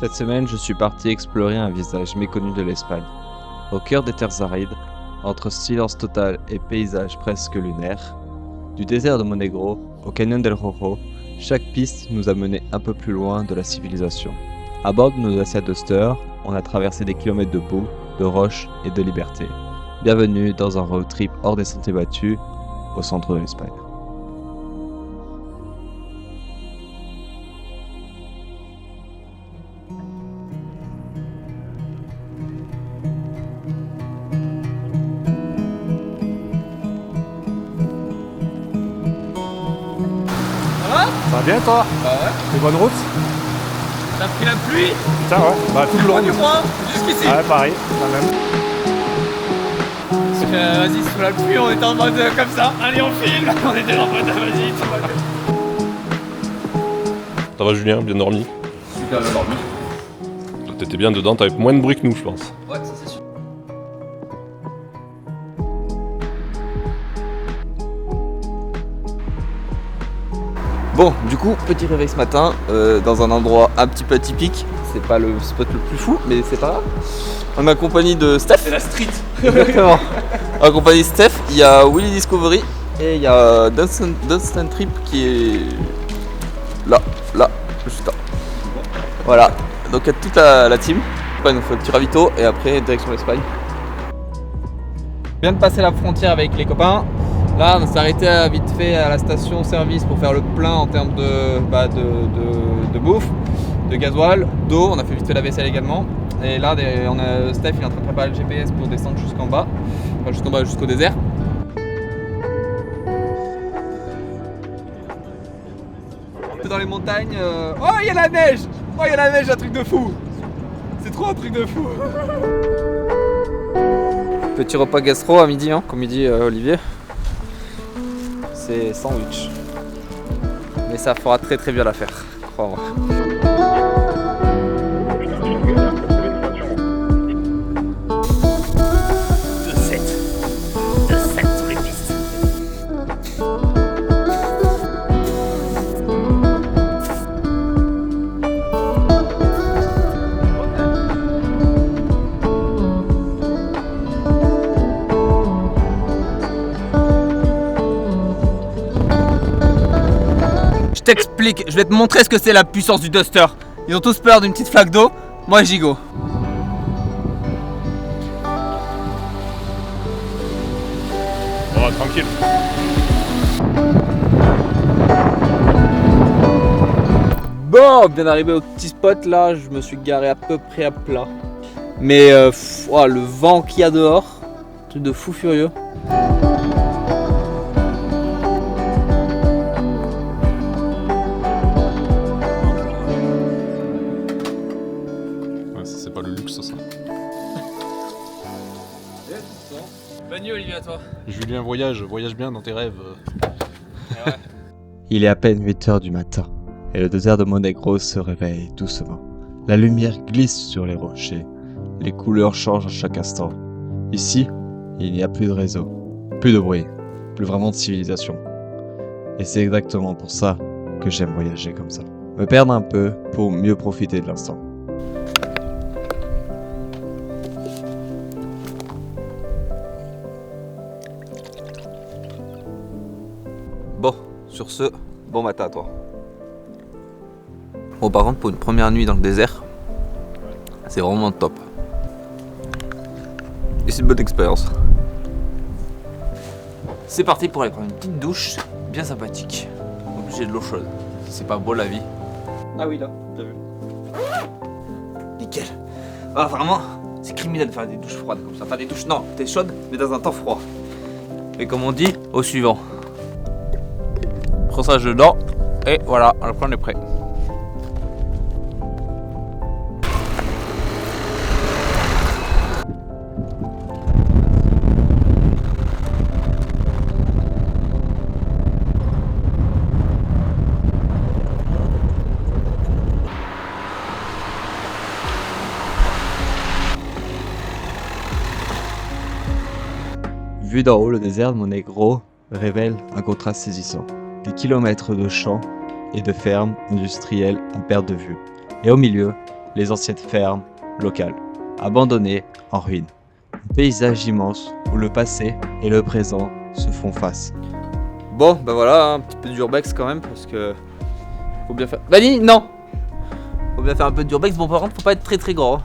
Cette semaine, je suis parti explorer un visage méconnu de l'Espagne. Au cœur des terres arides, entre silence total et paysages presque lunaires, du désert de Monegro au canyon del Rojo, chaque piste nous a menés un peu plus loin de la civilisation. À bord de nos Dacia Duster, on a traversé des kilomètres de boue, de roches et de liberté. Bienvenue dans un road trip hors des sentiers battus, au centre de l'Espagne. Ça va bien toi? Bah ouais. Les bonnes routes? T'as pris la pluie? Putain ouais, bah tout le long. Du moins, jusqu'ici. Ouais pareil, la même. Parce que vas-y, sous la pluie, on était en mode comme ça. Allez, on filme. On était en mode vas-y, tout va bien. Ça va Julien, bien dormi? Super bien dormi. T'étais bien dedans, t'avais moins de bruit que nous je pense. Ouais, ça c'est sûr. Bon, du coup, petit réveil ce matin, dans un endroit un petit peu atypique. C'est pas le spot le plus fou, mais c'est pas grave. On est en compagnie de Steph. C'est la street. Exactement. En compagnie de Steph, il y a Willy Discovery et il y a Dunstan Trip qui est là, juste là. Voilà, donc il y a toute la team. Il nous fait un petit ravito et après direction l'Espagne. On vient de passer la frontière avec les copains. Là, on s'est arrêté vite fait à la station service pour faire le plein en termes de bouffe, de gasoil, d'eau. On a fait vite fait la vaisselle également. Et là, Steph il est en train de préparer le GPS pour descendre jusqu'en bas, enfin, jusqu'au désert. Dans les montagnes. Oh, il y a la neige! Oh, il y a la neige, un truc de fou! C'est trop un truc de fou! Petit repas gastro à midi, hein, comme il dit Olivier. C'est sandwich. Mais ça fera très très bien l'affaire, crois-moi. Je t'explique, je vais te montrer ce que c'est la puissance du Duster. Ils ont tous peur d'une petite flaque d'eau, moi j'y go. On va tranquille. Bon, bien arrivé au petit spot là, je me suis garé à peu près à plat. Mais le vent qu'il y a dehors, truc de fou furieux. Ouais, ça c'est pas le luxe ça. Bonne nuit Olivier à toi. Julien voyage bien dans tes rêves. Il est à peine 8h du matin, et le désert de Monegro se réveille doucement. La lumière glisse sur les rochers, les couleurs changent à chaque instant. Ici, il n'y a plus de réseau, plus de bruit, plus vraiment de civilisation. Et c'est exactement pour ça que j'aime voyager comme ça. Me perdre un peu pour mieux profiter de l'instant. Bon, sur ce, bon matin à toi. Bon, par contre, pour une première nuit dans le désert, c'est vraiment top. Et c'est une bonne expérience. C'est parti pour aller prendre une petite douche bien sympathique. Obligé de l'eau chaude. C'est pas beau la vie. Ah oui, là, t'as vu. Nickel. Ah, vraiment, c'est criminel de faire des douches froides comme ça. Enfin, des douches, non, t'es chaude, mais dans un temps froid. Et comme on dit, au suivant. Brossage de dents, et voilà, le plan est prêt. Vu d'en haut, le désert de Monegro révèle un contraste saisissant. Des kilomètres de champs et de fermes industrielles à perte de vue. Et au milieu, les anciennes fermes locales, abandonnées en ruine. Un paysage immense où le passé et le présent se font face. Bon, bah voilà, un petit peu d'urbex quand même, parce que faut bien faire. Vanille, non. Faut bien faire un peu d'urbex. Bon, par contre, faut pas être très très gros.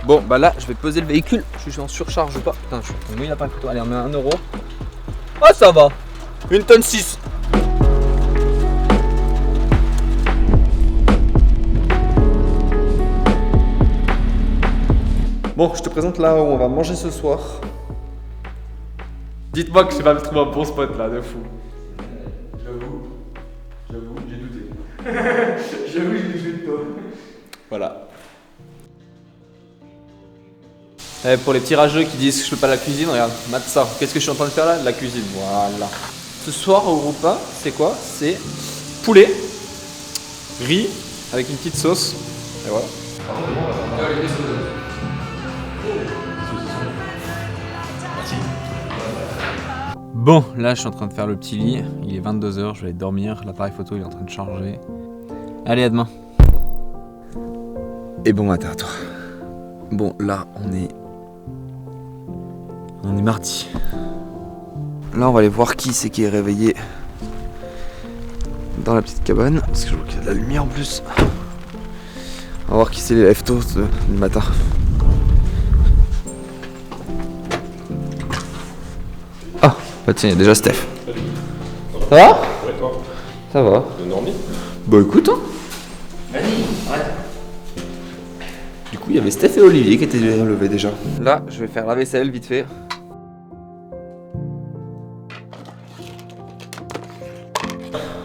Bon, bah là, je vais peser le véhicule. Je suis en surcharge ou pas. Putain, je suis en train de lapin couteau. Allez, on met 1 euro. Ah, ça va. 1 tonne 6. Bon, je te présente là où on va manger ce soir. Dites-moi que je vais pas me trouver un bon spot là, de fou. J'avoue, j'ai douté. J'avoue, j'ai douté de toi. Voilà. Et pour les petits rageux qui disent que je fais pas la cuisine, regarde, mate ça. Qu'est-ce que je suis en train de faire là? De la cuisine, voilà. Ce soir au repas, c'est quoi? C'est poulet, riz avec une petite sauce. Et voilà. Bon, là je suis en train de faire le petit lit. Il est 22h, je vais aller dormir. L'appareil photo il est en train de charger. Allez, à demain. Et bon matin à toi. Bon, là on est mardi. Là on va aller voir qui c'est qui est réveillé dans la petite cabane. Parce que je vois qu'il y a de la lumière en plus. On va voir qui c'est les lève-tôt du matin. Ah, bah tiens, il y a déjà Steph. Ça va? Ouais, toi. Ça va. T'as dormi? Bah écoute, hein. Du coup, il y avait Steph et Olivier qui étaient levés déjà. Là, je vais faire la vaisselle vite fait.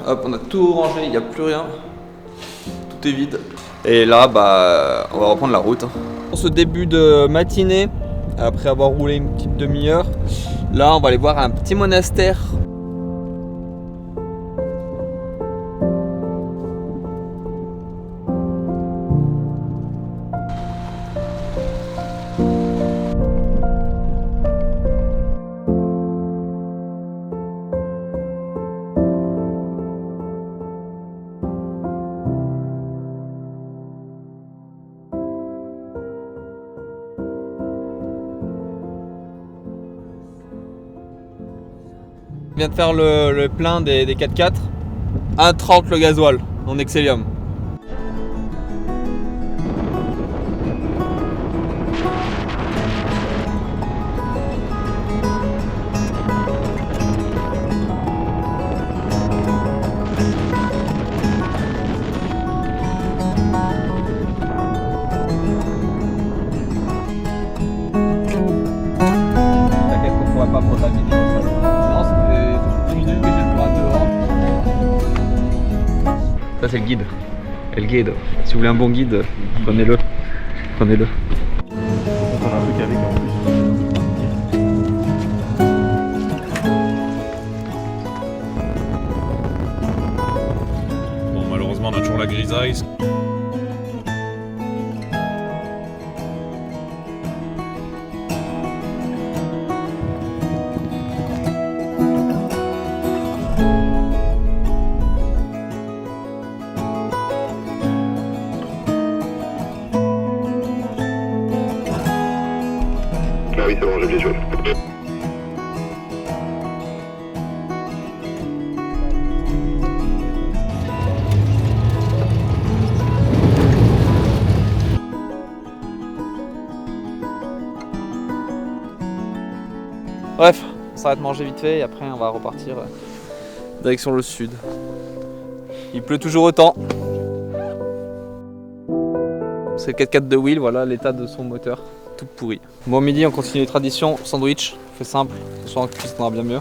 Hop, on a tout rangé, il n'y a plus rien. Tout est vide. Et là, bah, on va reprendre la route. Pour ce début de matinée, après avoir roulé une petite demi-heure, là, on va aller voir un petit monastère. On vient de faire le plein des 4x4. 1,30 le gasoil en Excellium. T'inquiète qu'on pourra pas prendre la vidéo. Non, c'est que j'ai le droit dehors. Ça c'est le guide. El guido. Si vous voulez un bon guide, prenez-le. Prenez-le. On a un truc avec en plus. Bon, malheureusement, on a toujours la grisaille. Ah oui, c'est bon, j'ai bien joué. Bref, on s'arrête manger vite fait et après on va repartir direction le sud. Il pleut toujours autant. C'est le 4x4 de Will, voilà l'état de son moteur, tout pourri. Bon, midi, on continue les traditions, sandwich, fait simple, ce soir on cuisinera bien mieux.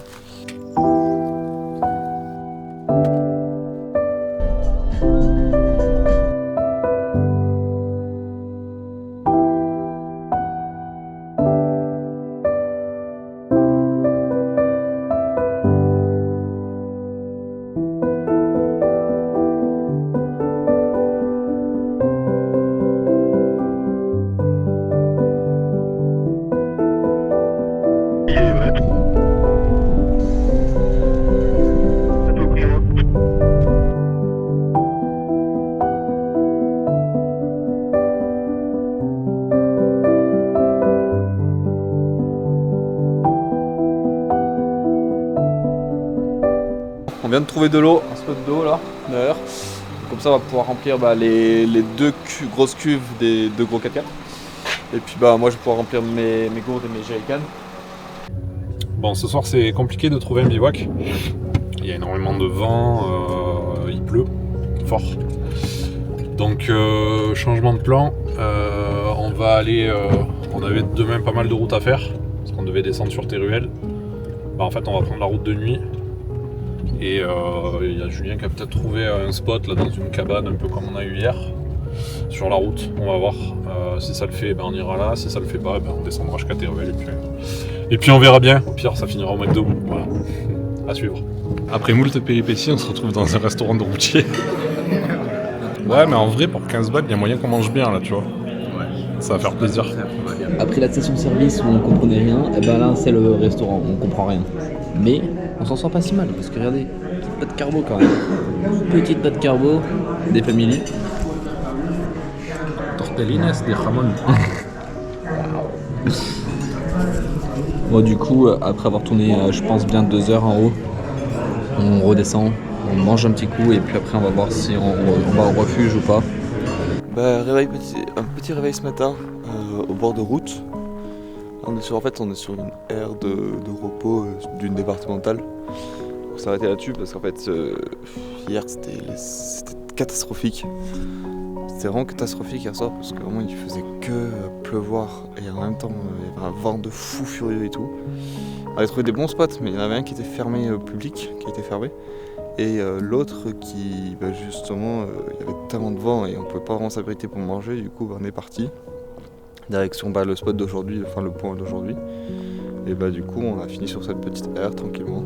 On vient de trouver de l'eau, un spot d'eau là, d'ailleurs. Comme ça on va pouvoir remplir les deux grosses cuves des deux gros 4x4. Et puis moi je vais pouvoir remplir mes gourdes et mes jerrycans. Bon, ce soir c'est compliqué de trouver un bivouac. Il y a énormément de vent, il pleut fort. Donc changement de plan, on va aller, on avait demain pas mal de routes à faire, parce qu'on devait descendre sur Teruel. En fait on va prendre la route de nuit. Et il y a Julien qui a peut-être trouvé un spot là dans une cabane un peu comme on a eu hier sur la route. On va voir si ça le fait, on ira là, si ça le fait pas, on descendra jusqu'à Teruel et puis on verra bien. Au pire ça finira au McDo. Voilà. À suivre. Après moult péripéties, on se retrouve dans un restaurant de routier. Ouais, mais en vrai pour 15 balles il y a moyen qu'on mange bien là, tu vois. Ça va faire plaisir. Après la station-service où on comprenait rien, et ben là c'est le restaurant, on comprend rien. Mais on s'en sort pas si mal, parce que regardez, petite pâte carbo quand même. Petite pâte carbo, des familles. Tortellines de jamon. Bon du coup, après avoir tourné je pense bien 2 heures en haut, on redescend, on mange un petit coup et puis après on va voir si on va au refuge ou pas. Un petit réveil ce matin au bord de route. On est sur une aire de repos d'une départementale. On s'est arrêté là-dessus parce qu'en fait hier c'était catastrophique. C'était vraiment catastrophique hier soir parce que vraiment il faisait que pleuvoir et en même temps il y avait un vent de fou furieux et tout. On avait trouvé des bons spots mais il y en avait un qui était fermé au public, qui était fermé. Et l'autre qui justement il y avait tellement de vent et on pouvait pas vraiment s'abriter pour manger, du coup on est parti. Direction le spot d'aujourd'hui, enfin le point d'aujourd'hui. Et du coup on a fini sur cette petite aire tranquillement.